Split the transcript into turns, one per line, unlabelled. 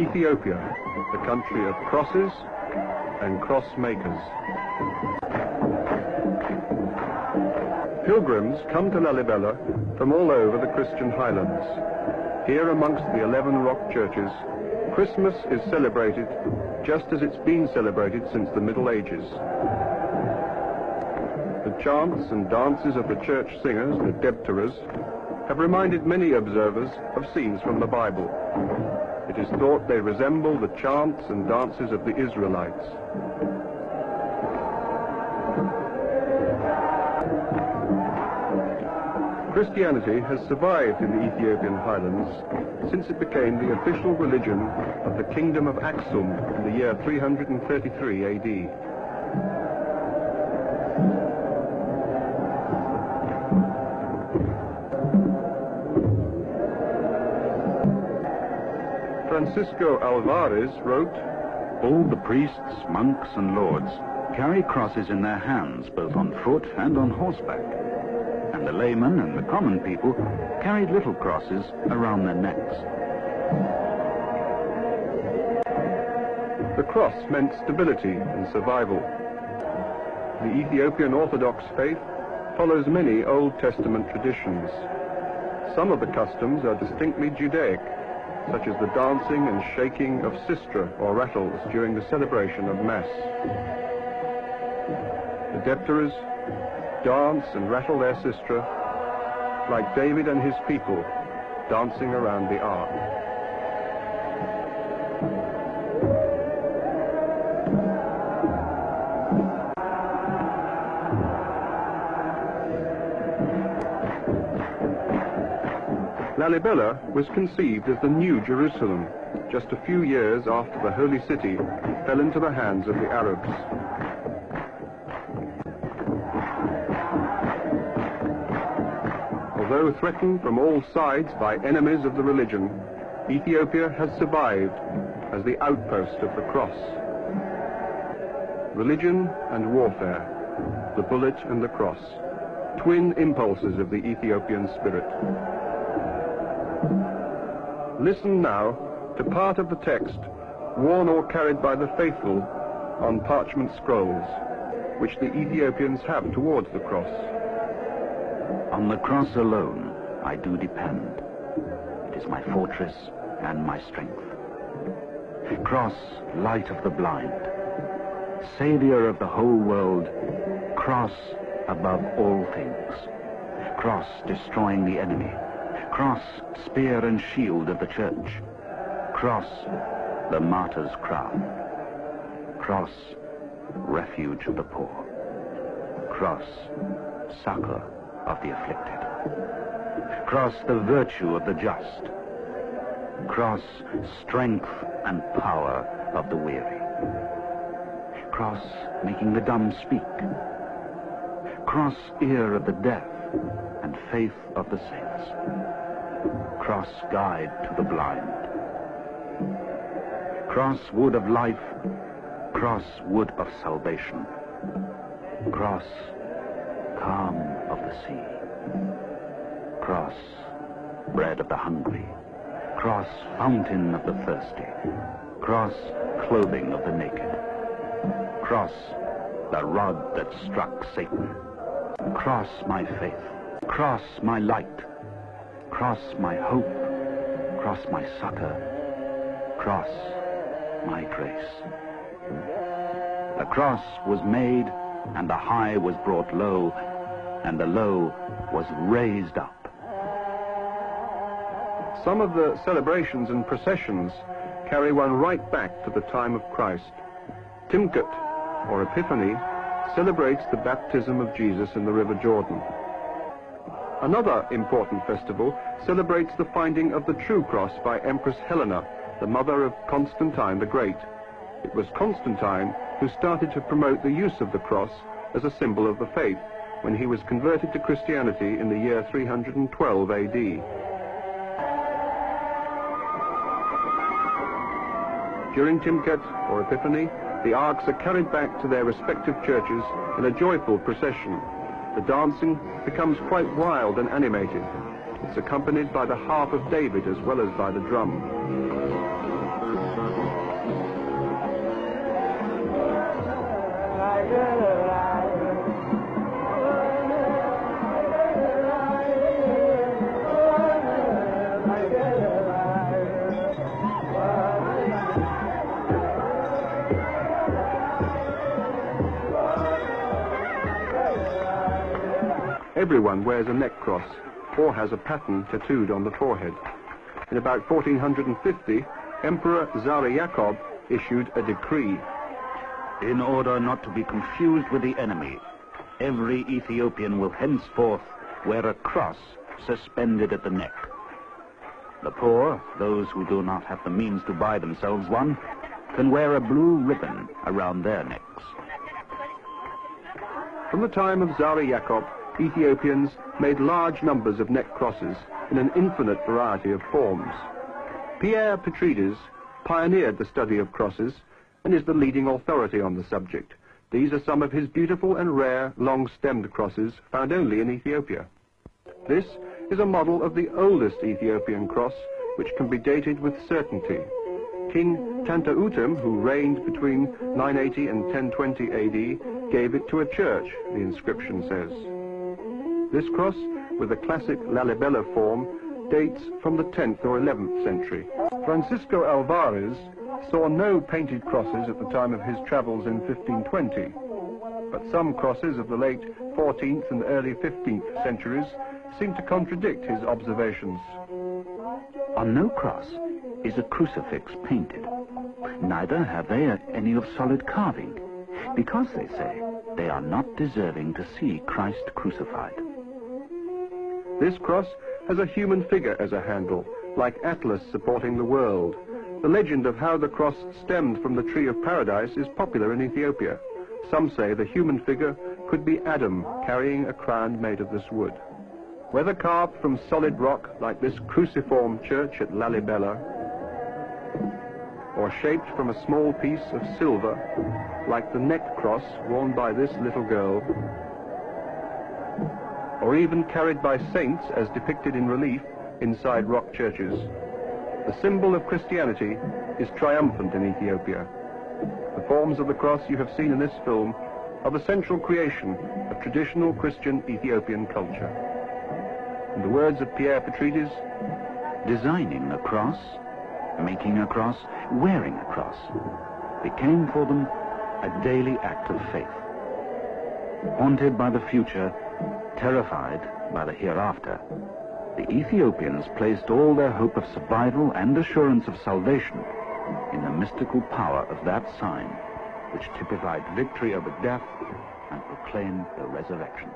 Ethiopia, the country of crosses and cross makers. Pilgrims come to Lalibela from all over the Christian highlands. Here amongst the 11 rock churches, Christmas is celebrated just as it's been celebrated since the Middle Ages. The chants and dances of the church singers, the Debteras, have reminded many observers of scenes from the Bible. It is thought they resemble the chants and dances of the Israelites. Christianity has survived in the Ethiopian highlands since it became the official religion of the Kingdom of Aksum in the year 333 AD. Francisco Alvarez wrote,
"All the priests, monks and lords carry crosses in their hands, both on foot and on horseback. And the laymen and the common people carried little crosses around their necks."
The cross meant stability and survival. The Ethiopian Orthodox faith follows many Old Testament traditions. Some of the customs are distinctly Judaic, such as the dancing and shaking of sistra or rattles during the celebration of Mass. The Debteras dance and rattle their sistra like David and his people dancing around the ark. Lalibela was conceived as the New Jerusalem, just a few years after the Holy City fell into the hands of the Arabs. Although threatened from all sides by enemies of the religion, Ethiopia has survived as the outpost of the cross. Religion and warfare, the bullet and the cross, twin impulses of the Ethiopian spirit. Listen now to part of the text worn or carried by the faithful on parchment scrolls, which the Ethiopians have towards the cross.
"On the cross alone I do depend. It is my fortress and my strength. Cross, light of the blind, Savior of the whole world, cross above all things. Cross destroying the enemy. Cross, spear and shield of the church. Cross, the martyr's crown. Cross, refuge of the poor. Cross, succor of the afflicted. Cross, the virtue of the just. Cross, strength and power of the weary. Cross, making the dumb speak. Cross, ear of the deaf and faith of the saints. Cross, guide to the blind. Cross, wood of life. Cross, wood of salvation. Cross, calm of the sea. Cross, bread of the hungry. Cross, fountain of the thirsty. Cross, clothing of the naked. Cross, the rod that struck Satan. Cross, my faith. Cross, my light. Cross, my hope. Cross, my succor. Cross, my grace. The cross was made, and the high was brought low, and the low was raised up.
Some of the celebrations and processions carry one right back to the time of Christ. Timkat, or Epiphany, celebrates the baptism of Jesus in the River Jordan. Another important festival celebrates the finding of the true cross by Empress Helena, the mother of Constantine the Great. It was Constantine who started to promote the use of the cross as a symbol of the faith when he was converted to Christianity in the year 312 AD. During Timkat, or Epiphany, the arks are carried back to their respective churches in a joyful procession. The dancing becomes quite wild and animated. It's accompanied by the harp of David as well as by the drum. Everyone wears a neck cross or has a pattern tattooed on the forehead. In about 1450, Emperor Tsar Jakob issued a decree.
In order not to be confused with the enemy, every Ethiopian will henceforth wear a cross suspended at the neck. The poor, those who do not have the means to buy themselves one, can wear a blue ribbon around their necks.
From the time of Tsar Jakob, Ethiopians made large numbers of neck crosses in an infinite variety of forms. Pierre Petrides pioneered the study of crosses and is the leading authority on the subject. These are some of his beautiful and rare long-stemmed crosses found only in Ethiopia. This is a model of the oldest Ethiopian cross, which can be dated with certainty. King Tantautum, who reigned between 980 and 1020 AD, gave it to a church, the inscription says. This cross, with the classic Lalibela form, dates from the 10th or 11th century. Francisco Alvarez saw no painted crosses at the time of his travels in 1520, but some crosses of the late 14th and early 15th centuries seem to contradict his observations.
On no cross is a crucifix painted. Neither have they any of solid carving, because, they say, they are not deserving to see Christ crucified.
This cross has a human figure as a handle, like Atlas supporting the world. The legend of how the cross stemmed from the tree of paradise is popular in Ethiopia. Some say the human figure could be Adam carrying a crown made of this wood. Whether carved from solid rock like this cruciform church at Lalibela, or shaped from a small piece of silver like the neck cross worn by this little girl, or even carried by saints as depicted in relief inside rock churches, the symbol of Christianity is triumphant in Ethiopia. The forms of the cross you have seen in this film are the central creation of traditional Christian Ethiopian culture. In the words of Pierre Petrides,
designing a cross, making a cross, wearing a cross, became for them a daily act of faith. Haunted by the future, terrified by the hereafter, the Ethiopians placed all their hope of survival and assurance of salvation in the mystical power of that sign, which typified victory over death and proclaimed the resurrection.